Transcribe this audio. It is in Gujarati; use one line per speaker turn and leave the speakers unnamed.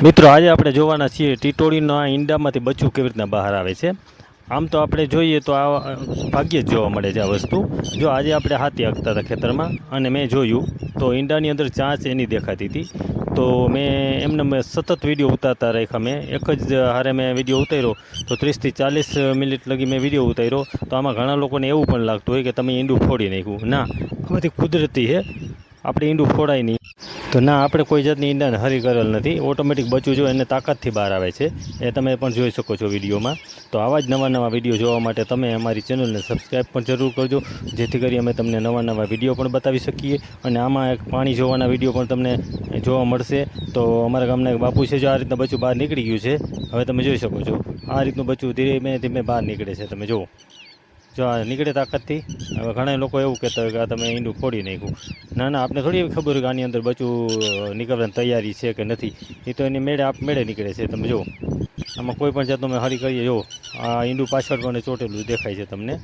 મિત્રો આજે આપણે જોવાના છીએ ટીટોળીના ઈંડામાંથી બચ્ચું કેવી રીતના બહાર આવે છે। આમ તો આપણે જોઈએ તો આ ભાગ્યે જ જોવા મળે છે આ વસ્તુ। જો આજે આપણે હાથી હાંકતા હતા ખેતરમાં અને મેં જોયું તો ઈંડાની અંદર ચાંચ એની દેખાતી હતી। તો મેં સતત વિડીયો ઉતારતા રાખ્યા। મેં એક જ હારે મેં વિડીયો ઉતાર્યો તો 30 થી 40 મિનિટ લગી મેં વિડીયો ઉતાર્યો। તો આમાં ઘણા લોકોને એવું પણ લાગતું હોય કે તમે ઈંડું ફોડી નાખ્યું। ના, આ બધી કુદરતી છે, આપણે ઈંડું ફોડાય નહીં। તો ના, આપણે કોઈ જાતની ઈંડાને હરી કરેલ નથી। ઓટોમેટિક બચ્ચું જો એને તાકાતથી બહાર આવે છે, એ તમે પણ જોઈ શકો છો વિડીયોમાં। તો આવા જ નવા વિડીયો જોવા માટે તમે અમારી ચેનલને સબસ્ક્રાઈબ પણ જરૂર કરજો, જેથી કરી અમે તમને નવા વિડીયો પણ બતાવી શકીએ। અને આમાં એક પાણી જોવાના વિડીયો પણ તમને જોવા મળશે। તો અમારા ગામના એક બાપુ છે, જો આ રીતના બચ્ચું બહાર નીકળી ગયું છે। હવે તમે જોઈ શકો છો આ રીતનું બચ્ચું ધીમે ધીમે બહાર નીકળે છે। તમે જુઓ, જો આ નીકળે તાકાતથી। હવે ઘણા લોકો એવું કહેતા હોય કે આ તમે ઈંડું ફોડી નાખ્યું। ના ના, આપણે થોડી એવી ખબર હોય કે આની અંદર બચ્ચું નીકળવાની તૈયારી છે કે નથી। એ તો એની મેળે નીકળે છે। તમે જુઓ, આમાં કોઈ પણ જાતનો અમે હરી કરીએ, જો આ ઈંડું પાછળ પણ ચોટેલું દેખાય છે તમને।